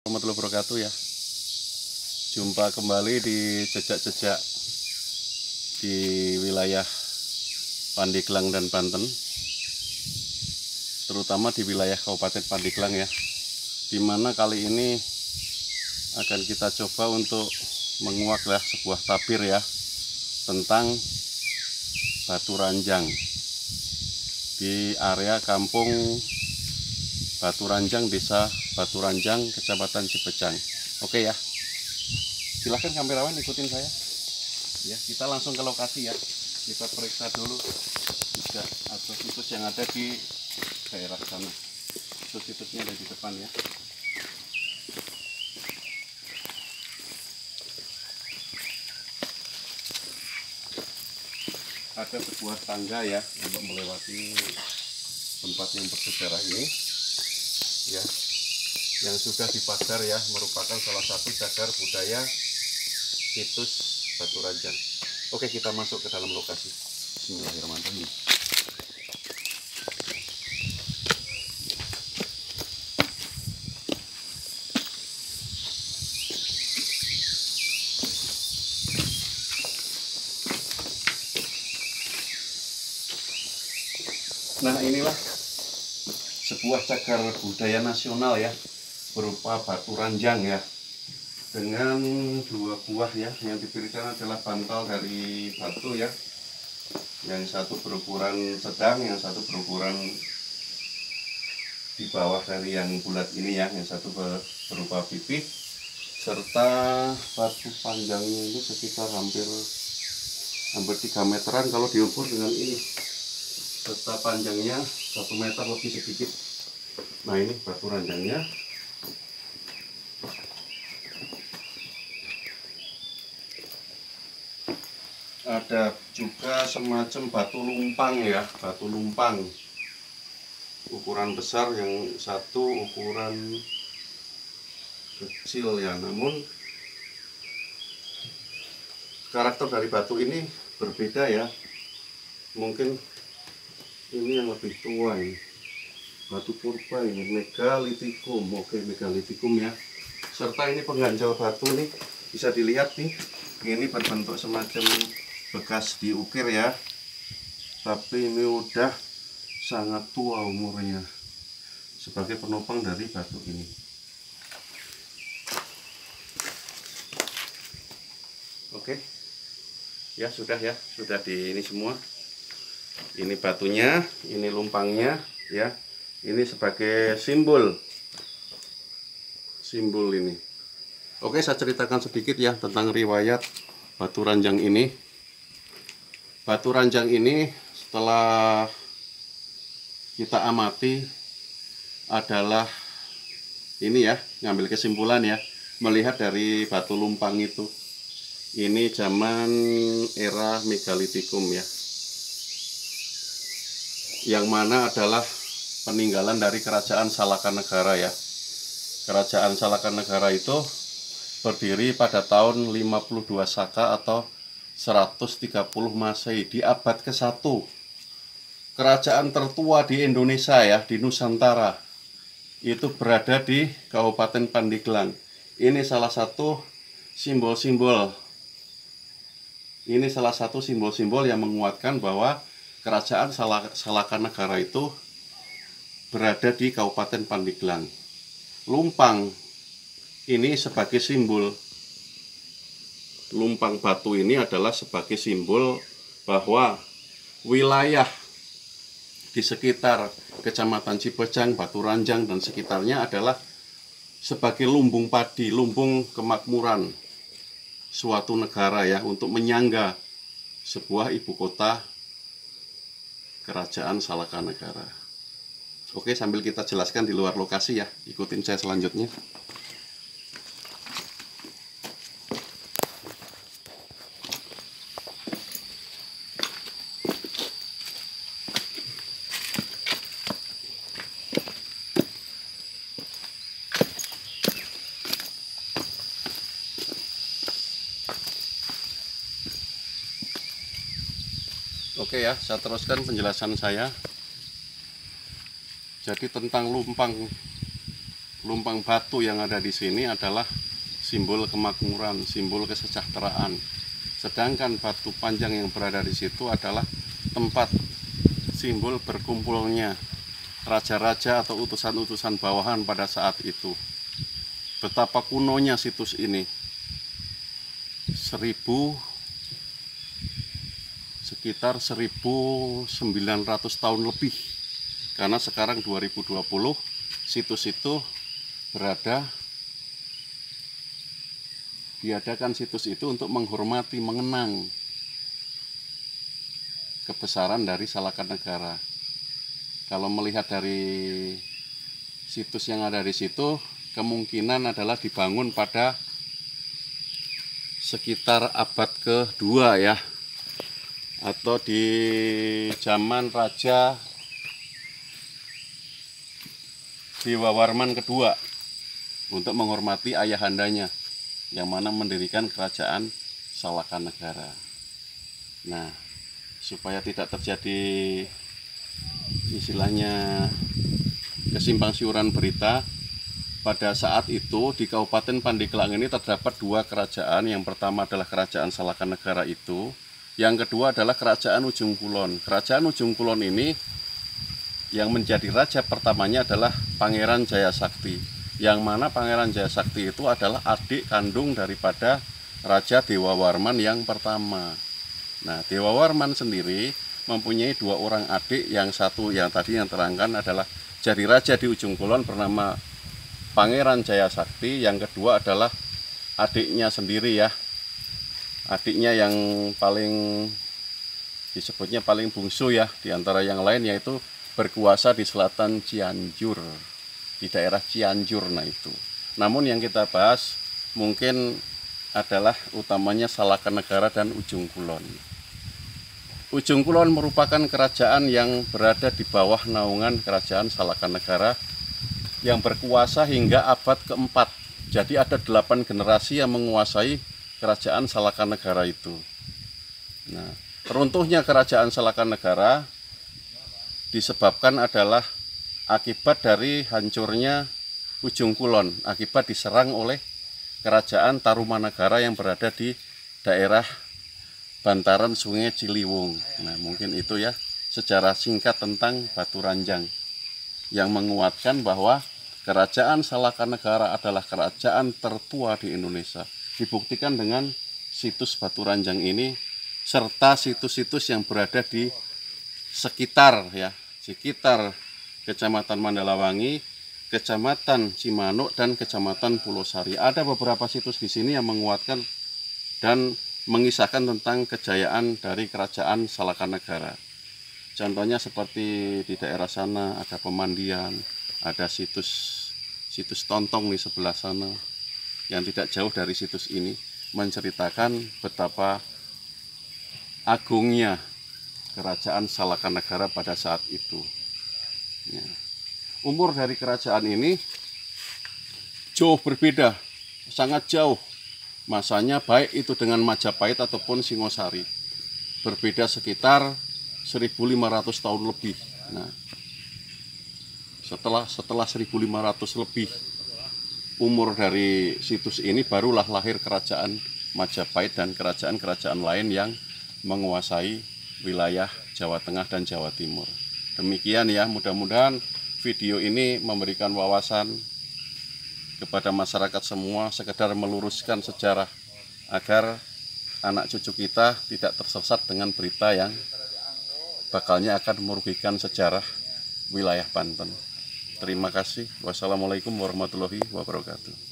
Warahmatullahi wabarakatuh ya. Jumpa kembali di jejak-jejak di wilayah Pandeglang dan Banten, terutama di wilayah Kabupaten Pandeglang ya, dimana kali ini akan kita coba untuk menguak sebuah tabir ya tentang batu ranjang di area kampung Batu Ranjang, Desa Batu Ranjang, Kecamatan Cipejang. Oke ya, silahkan kamerawan ikutin saya. Ya, kita langsung ke lokasi ya. Kita periksa dulu juga situs yang ada di daerah sana. Situsnya ada di depan ya. Ada sebuah tangga ya untuk melewati tempat yang bersejarah ini ya, yang sudah dipagar ya, merupakan salah satu cagar budaya situs Batu Ranjang. Oke, kita masuk ke dalam lokasi. Bismillahirrahmanirrahim. Nah, inilah sebuah cagar budaya nasional ya, berupa batu ranjang ya, dengan dua buah ya. Yang diberikan adalah bantal dari batu ya, yang satu berukuran sedang, yang satu berukuran di bawah dari yang bulat ini ya, yang satu berupa pipih, serta batu panjangnya itu sekitar hampir 3 meteran kalau diukur dengan ini, serta panjangnya 1 meter lebih sedikit. Nah, ini batu ranjangnya. Ada juga semacam batu lumpang ya, batu lumpang ukuran besar, yang satu ukuran kecil ya. Namun karakter dari batu ini berbeda ya. Mungkin ini yang lebih tua ini, batu purba ini, megalitikum. Oke, megalitikum ya. Serta ini pengganjal batu nih, bisa dilihat nih, ini berbentuk semacam bekas diukir ya, tapi ini udah sangat tua umurnya sebagai penopang dari batu ini. Oke ya, sudah di ini semua. Ini batunya, ini lumpangnya ya, ini sebagai simbol ini. Oke, saya ceritakan sedikit ya tentang riwayat batu ranjang ini. Batu ranjang ini setelah kita amati adalah ini ya, ngambil kesimpulan ya, melihat dari batu lumpang itu, ini zaman era megalitikum ya, yang mana adalah peninggalan dari kerajaan Salakanegara ya. Kerajaan Salakanegara itu berdiri pada tahun 52 Saka atau 130 Masehi, di abad ke-1. Kerajaan tertua di Indonesia ya, di Nusantara, itu berada di Kabupaten Pandeglang. Ini salah satu simbol-simbol. Ini salah satu simbol-simbol yang menguatkan bahwa kerajaan Salakanegara itu berada di Kabupaten Pandeglang. Lumpang ini sebagai simbol, lumpang batu ini adalah sebagai simbol bahwa wilayah di sekitar Kecamatan Cipejang, Batu Ranjang dan sekitarnya adalah sebagai lumbung padi, lumbung kemakmuran suatu negara ya, untuk menyangga sebuah ibu kota kerajaan Salakanegara. Oke, sambil kita jelaskan di luar lokasi ya, ikutin saya selanjutnya. Oke ya, saya teruskan penjelasan saya. Jadi tentang lumpang lumpang batu yang ada di sini adalah simbol kemakmuran, simbol kesejahteraan. Sedangkan batu panjang yang berada di situ adalah tempat simbol berkumpulnya raja-raja atau utusan-utusan bawahan pada saat itu. Betapa kunonya situs ini. Sekitar 1900 tahun lebih. Karena sekarang 2020 situs itu diadakan situs itu untuk menghormati, mengenang kebesaran dari Salakanegara. Kalau melihat dari situs yang ada di situ, kemungkinan adalah dibangun pada sekitar abad kedua ya, atau di zaman Raja Dewawarman kedua, untuk menghormati ayahandanya yang mana mendirikan kerajaan Salakanegara. Nah, supaya tidak terjadi istilahnya kesimpang siuran berita, pada saat itu di Kabupaten Pandeglang ini terdapat dua kerajaan. Yang pertama adalah kerajaan Salakanegara itu, yang kedua adalah kerajaan Ujung Kulon. Kerajaan Ujung Kulon ini yang menjadi raja pertamanya adalah Pangeran Jayasakti, yang mana Pangeran Jayasakti itu adalah adik kandung daripada Raja Dewawarman yang pertama. Nah, Dewawarman sendiri mempunyai dua orang adik, yang satu yang tadi yang terangkan adalah jadi raja di Ujung Kulon bernama Pangeran Jayasakti, yang kedua adalah adiknya sendiri ya, adiknya yang paling disebutnya paling bungsu ya di antara yang lain, yaitu berkuasa di selatan Cianjur, di daerah Cianjur. Nah itu. Namun yang kita bahas mungkin adalah utamanya Salakanegara dan Ujung Kulon. Ujung Kulon merupakan kerajaan yang berada di bawah naungan kerajaan Salakanegara yang berkuasa hingga abad keempat. Jadi ada 8 generasi yang menguasai kerajaan Salakanegara itu. Nah, runtuhnya kerajaan Salakanegara disebabkan adalah akibat dari hancurnya Ujung Kulon, akibat diserang oleh kerajaan Tarumanagara yang berada di daerah bantaran Sungai Ciliwung. Nah, mungkin itu ya secara singkat tentang Batu Ranjang yang menguatkan bahwa kerajaan Salakanegara adalah kerajaan tertua di Indonesia. Dibuktikan dengan situs Batu Ranjang ini serta situs-situs yang berada di sekitar Kecamatan Mandalawangi, Kecamatan Cimanuk, dan Kecamatan Pulau Sari. Ada beberapa situs di sini yang menguatkan dan mengisahkan tentang kejayaan dari kerajaan Salakanegara. Contohnya seperti di daerah sana ada pemandian, ada situs Tontong di sebelah sana yang tidak jauh dari situs ini, menceritakan betapa agungnya kerajaan Salakanegara pada saat itu. Ya. Umur dari kerajaan ini jauh berbeda, sangat jauh masanya, baik itu dengan Majapahit ataupun Singosari. Berbeda sekitar 1500 tahun lebih. Nah, setelah 1500 lebih umur dari situs ini, barulah lahir kerajaan Majapahit dan kerajaan-kerajaan lain yang menguasai wilayah Jawa Tengah dan Jawa Timur. Demikian ya, mudah-mudahan video ini memberikan wawasan kepada masyarakat semua, sekedar meluruskan sejarah agar anak cucu kita tidak tersesat dengan berita yang bakalnya akan merugikan sejarah wilayah Banten. Terima kasih. Wassalamualaikum warahmatullahi wabarakatuh.